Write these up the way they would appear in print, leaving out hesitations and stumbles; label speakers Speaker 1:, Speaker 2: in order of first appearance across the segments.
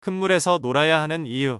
Speaker 1: 큰 물에서 놀아야 하는 이유.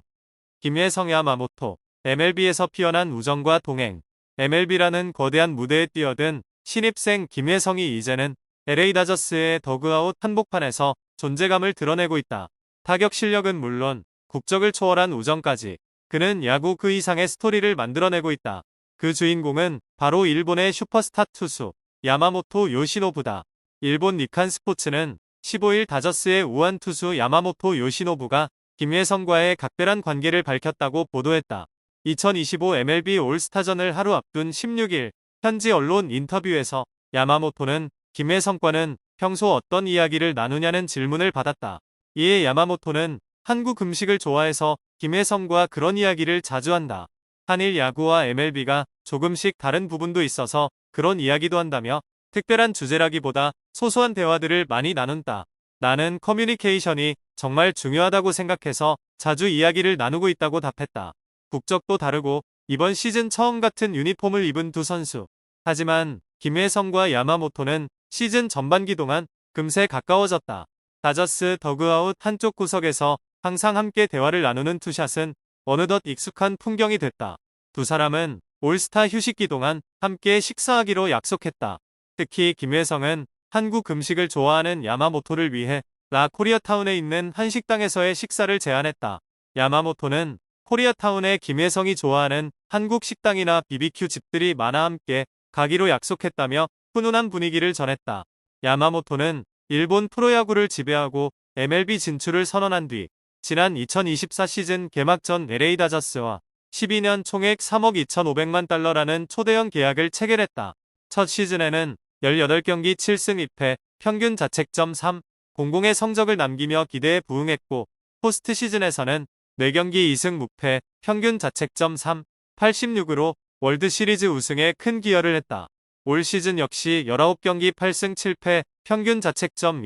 Speaker 1: 김혜성 야마모토. MLB에서 피어난 우정과 동행. MLB라는 거대한 무대에 뛰어든 신입생 김혜성이 이제는 LA 다저스의 더그아웃 한복판에서 존재감을 드러내고 있다. 타격 실력은 물론 국적을 초월한 우정까지 그는 야구 그 이상의 스토리를 만들어내고 있다. 그 주인공은 바로 일본의 슈퍼스타 투수 야마모토 요시노부다. 일본 니칸 스포츠는 15일 다저스의 우완 투수 야마모토 요시노부가 김혜성과의 각별한 관계를 밝혔다고 보도했다. 2025 MLB 올스타전을 하루 앞둔 16일 현지 언론 인터뷰에서 야마모토는 김혜성과는 평소 어떤 이야기를 나누냐는 질문을 받았다. 이에 야마모토는 한국 음식을 좋아해서 김혜성과 그런 이야기를 자주 한다. 한일 야구와 MLB가 조금씩 다른 부분도 있어서 그런 이야기도 한다며 특별한 주제라기보다 소소한 대화들을 많이 나눈다. 나는 커뮤니케이션이 정말 중요하다고 생각해서 자주 이야기를 나누고 있다고 답했다. 국적도 다르고 이번 시즌 처음 같은 유니폼을 입은 두 선수. 하지만 김혜성과 야마모토는 시즌 전반기 동안 금세 가까워졌다. 다저스 더그아웃 한쪽 구석에서 항상 함께 대화를 나누는 투샷은 어느덧 익숙한 풍경이 됐다. 두 사람은 올스타 휴식기 동안 함께 식사하기로 약속했다. 특히 김혜성은 한국 음식을 좋아하는 야마모토를 위해 라 코리아타운에 있는 한 식당에서의 식사를 제안했다. 야마모토는 코리아타운에 김혜성이 좋아하는 한국 식당이나 BBQ 집들이 많아 함께 가기로 약속했다며 훈훈한 분위기를 전했다. 야마모토는 일본 프로야구를 지배하고 MLB 진출을 선언한 뒤 지난 2024 시즌 개막 전 LA 다저스와 12년 총액 3억 2,500만 달러라는 초대형 계약을 체결했다. 첫 시즌에는 18경기 7승 2패, 평균 자책점 3.00의 성적을 남기며 기대에 부응했고 포스트 시즌에서는 4경기 2승 무패, 평균 자책점 3.86으로 월드 시리즈 우승에 큰 기여를 했다. 올 시즌 역시 19경기 8승 7패, 평균 자책점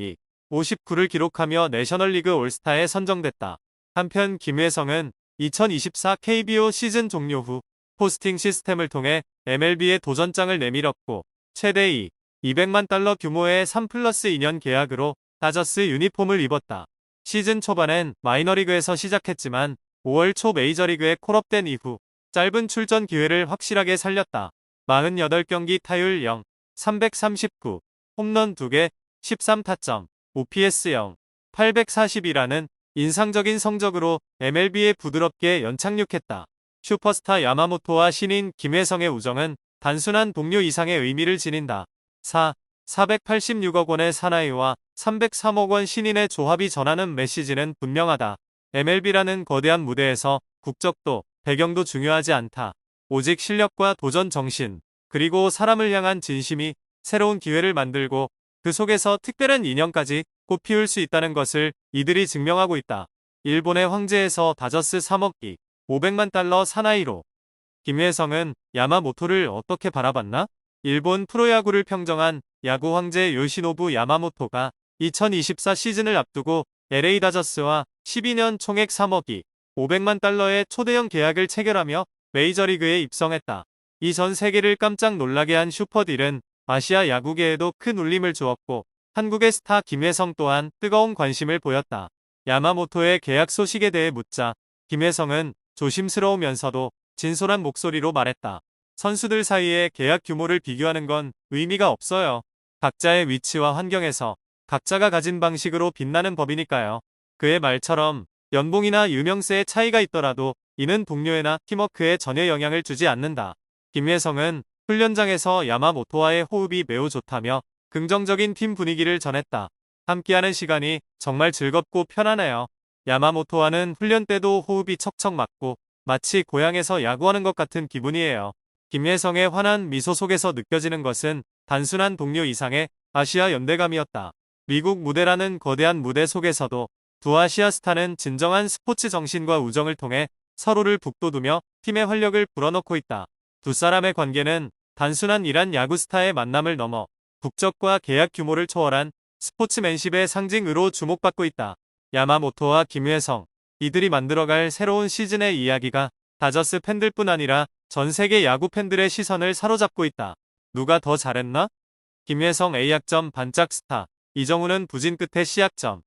Speaker 1: 2.59를 기록하며 내셔널리그 올스타에 선정됐다. 한편 김혜성은 2024 KBO 시즌 종료 후 포스팅 시스템을 통해 MLB에 도전장을 내밀었고 최대 200만 달러 규모의 3+2년 계약으로 다저스 유니폼을 입었다. 시즌 초반엔 마이너리그에서 시작했지만 5월 초 메이저리그에 콜업된 이후 짧은 출전 기회를 확실하게 살렸다. 48경기 타율 0, 339, 홈런 2개, 13타점, OPS 0, 840이라는 인상적인 성적으로 MLB에 부드럽게 연착륙했다. 슈퍼스타 야마모토와 신인 김혜성의 우정은 단순한 동료 이상의 의미를 지닌다. 486억 원의 사나이와 303억 원 신인의 조합이 전하는 메시지는 분명하다. MLB라는 거대한 무대에서 국적도 배경도 중요하지 않다. 오직 실력과 도전 정신, 그리고 사람을 향한 진심이 새로운 기회를 만들고 그 속에서 특별한 인연까지 꽃피울 수 있다는 것을 이들이 증명하고 있다. 일본의 황제에서 다저스 3억 500만 달러 사나이로. 김혜성은 야마모토를 어떻게 바라봤나? 일본 프로야구를 평정한 야구 황제 요시노부 야마모토가 2024 시즌을 앞두고 LA 다저스와 12년 총액 3억 500만 달러의 초대형 계약을 체결하며 메이저리그에 입성했다. 이 전 세계를 깜짝 놀라게 한 슈퍼딜은 아시아 야구계에도 큰 울림을 주었고 한국의 스타 김혜성 또한 뜨거운 관심을 보였다. 야마모토의 계약 소식에 대해 묻자 김혜성은 조심스러우면서도 진솔한 목소리로 말했다. 선수들 사이의 계약 규모를 비교하는 건 의미가 없어요. 각자의 위치와 환경에서 각자가 가진 방식으로 빛나는 법이니까요. 그의 말처럼 연봉이나 유명세의 차이가 있더라도 이는 동료애나 팀워크에 전혀 영향을 주지 않는다. 김혜성은 훈련장에서 야마모토와의 호흡이 매우 좋다며 긍정적인 팀 분위기를 전했다. 함께하는 시간이 정말 즐겁고 편하네요. 야마모토와는 훈련 때도 호흡이 척척 맞고 마치 고향에서 야구하는 것 같은 기분이에요. 김혜성의 환한 미소 속에서 느껴지는 것은 단순한 동료 이상의 아시아 연대감이었다. 미국 무대라는 거대한 무대 속에서도 두 아시아 스타는 진정한 스포츠 정신과 우정을 통해 서로를 북돋우며 팀의 활력을 불어넣고 있다. 두 사람의 관계는 단순한 이란 야구 스타의 만남을 넘어 국적과 계약 규모를 초월한 스포츠맨십의 상징으로 주목받고 있다. 야마모토와 김혜성, 이들이 만들어갈 새로운 시즌의 이야기가 다저스 팬들뿐 아니라 전 세계 야구 팬들의 시선을 사로잡고 있다. 누가 더 잘했나? 김혜성 A약점 반짝 스타, 이정우는 부진 끝에 C약점.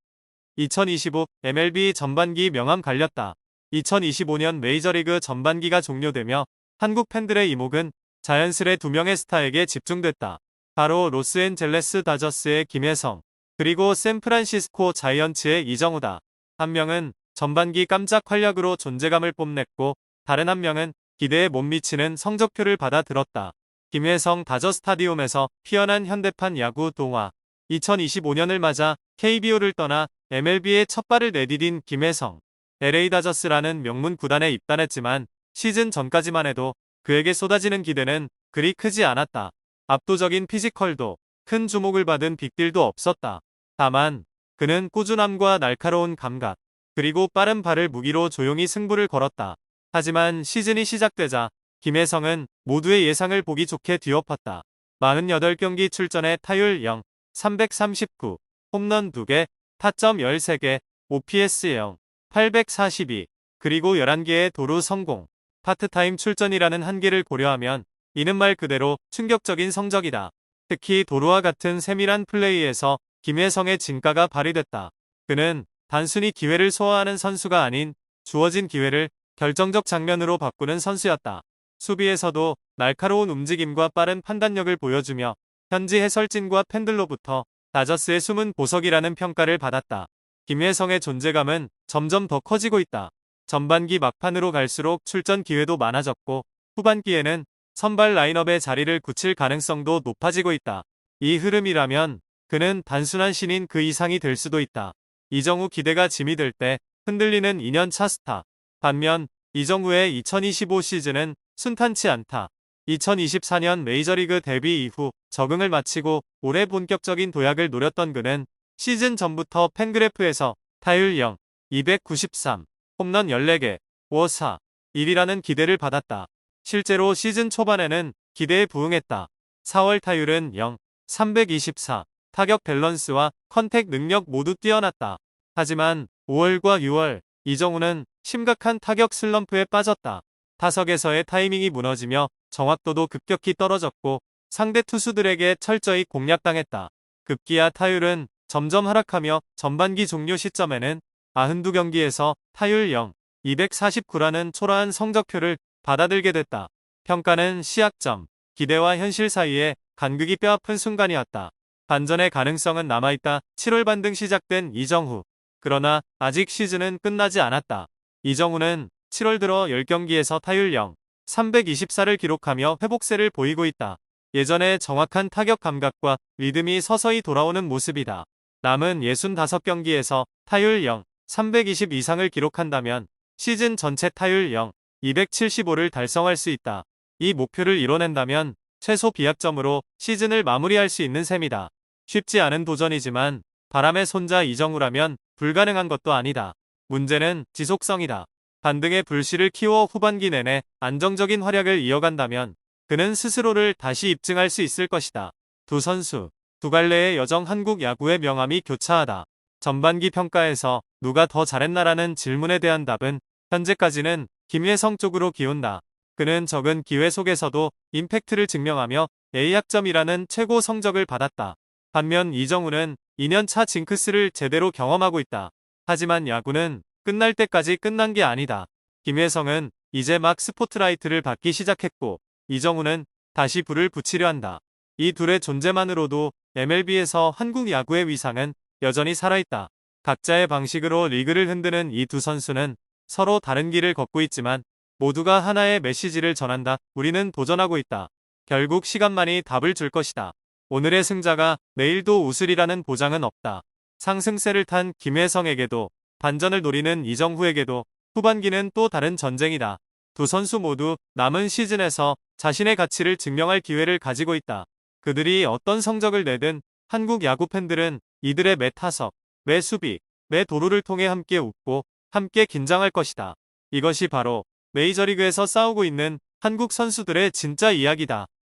Speaker 1: 2025 MLB 전반기 명함 갈렸다. 2025년 메이저리그 전반기가 종료되며 한국 팬들의 이목은 자연스레 두 명의 스타에게 집중됐다. 바로 로스앤젤레스 다저스의 김혜성, 그리고 샌프란시스코 자이언츠의 이정우다. 한 명은 전반기 깜짝 활약으로 존재감을 뽐냈고 다른 한 명은 기대에 못 미치는 성적표를 받아들었다. 김혜성 다저 스타디움에서 피어난 현대판 야구 동화. 2025년을 맞아 KBO를 떠나 MLB에 첫 발을 내디딘 김혜성. LA 다저스라는 명문 구단에 입단했지만 시즌 전까지만 해도 그에게 쏟아지는 기대는 그리 크지 않았다. 압도적인 피지컬도 큰 주목을 받은 빅딜도 없었다. 다만 그는 꾸준함과 날카로운 감각, 그리고 빠른 발을 무기로 조용히 승부를 걸었다. 하지만 시즌이 시작되자 김혜성은 모두의 예상을 보기 좋게 뒤엎었다. 48경기 출전에 타율 0, 339, 홈런 2개, 타점 13개, OPS 0, 842, 그리고 11개의 도루 성공. 파트타임 출전이라는 한계를 고려하면 이는 말 그대로 충격적인 성적이다. 특히 도루와 같은 세밀한 플레이에서 김혜성의 진가가 발휘됐다. 그는 단순히 기회를 소화하는 선수가 아닌 주어진 기회를 결정적 장면으로 바꾸는 선수였다. 수비에서도 날카로운 움직임과 빠른 판단력을 보여주며 현지 해설진과 팬들로부터 다저스의 숨은 보석이라는 평가를 받았다. 김혜성의 존재감은 점점 더 커지고 있다. 전반기 막판으로 갈수록 출전 기회도 많아졌고 후반기에는 선발 라인업의 자리를 굳힐 가능성도 높아지고 있다. 이 흐름이라면 그는 단순한 신인 그 이상이 될 수도 있다. 이정우 기대가 짐이 될 때 흔들리는 2년차 스타. 반면 이정우의 2025 시즌은 순탄치 않다. 2024년 메이저리그 데뷔 이후 적응을 마치고 올해 본격적인 도약을 노렸던 그는 시즌 전부터 팬그래프에서 타율 0, 293, 홈런 14개, 워4, 1이라는 기대를 받았다. 실제로 시즌 초반에는 기대에 부응했다. 4월 타율은 0, 324, 타격 밸런스와 컨택 능력 모두 뛰어났다. 하지만 5월과 6월, 이정우는 심각한 타격 슬럼프에 빠졌다. 타석에서의 타이밍이 무너지며 정확도도 급격히 떨어졌고 상대 투수들에게 철저히 공략당했다. 급기야 타율은 점점 하락하며 전반기 종료 시점에는 92경기에서 타율 0, 249라는 초라한 성적표를 받아들게 됐다. 평가는 시약점, 기대와 현실 사이에 간극이 뼈아픈 순간이었다. 반전의 가능성은 남아있다. 7월 반등 시작된 이정후. 그러나 아직 시즌은 끝나지 않았다. 이정후는 7월 들어 10경기에서 타율 0, 324를 기록하며 회복세를 보이고 있다. 예전의 정확한 타격 감각과 리듬이 서서히 돌아오는 모습이다. 남은 65경기에서 타율 0, 320 이상을 기록한다면 시즌 전체 타율 0, 275를 달성할 수 있다. 이 목표를 이뤄낸다면 최소 비약점으로 시즌을 마무리할 수 있는 셈이다. 쉽지 않은 도전이지만 바람의 손자 이정우라면 불가능한 것도 아니다. 문제는 지속성이다. 반등의 불씨를 키워 후반기 내내 안정적인 활약을 이어간다면 그는 스스로를 다시 입증할 수 있을 것이다. 두 선수, 두 갈래의 여정 한국 야구의 명암이 교차하다. 전반기 평가에서 누가 더 잘했나라는 질문에 대한 답은 현재까지는 김혜성 쪽으로 기운다. 그는 적은 기회 속에서도 임팩트를 증명하며 A학점이라는 최고 성적을 받았다. 반면 이정우는 2년차 징크스를 제대로 경험하고 있다. 하지만 야구는 끝날 때까지 끝난 게 아니다. 김혜성은 이제 막 스포트라이트를 받기 시작했고 이정우는 다시 불을 붙이려 한다. 이 둘의 존재만으로도 MLB에서 한국 야구의 위상은 여전히 살아있다. 각자의 방식으로 리그를 흔드는 이 두 선수는 서로 다른 길을 걷고 있지만 모두가 하나의 메시지를 전한다. 우리는 도전하고 있다. 결국 시간만이 답을 줄 것이다. 오늘의 승자가 내일도 웃으리라는 보장은 없다. 상승세를 탄 김혜성에게도 반전을 노리는 이정후에게도 후반기는 또 다른 전쟁이다. 두 선수 모두 남은 시즌에서 자신의 가치를 증명할 기회를 가지고 있다. 그들이 어떤 성적을 내든 한국 야구 팬들은 이들의 매 타석, 매 수비, 매 도루를 통해 함께 웃고 함께 긴장할 것이다. 이것이 바로 메이저리그에서 싸우고 있는 한국 선수들의 진짜 이야기다.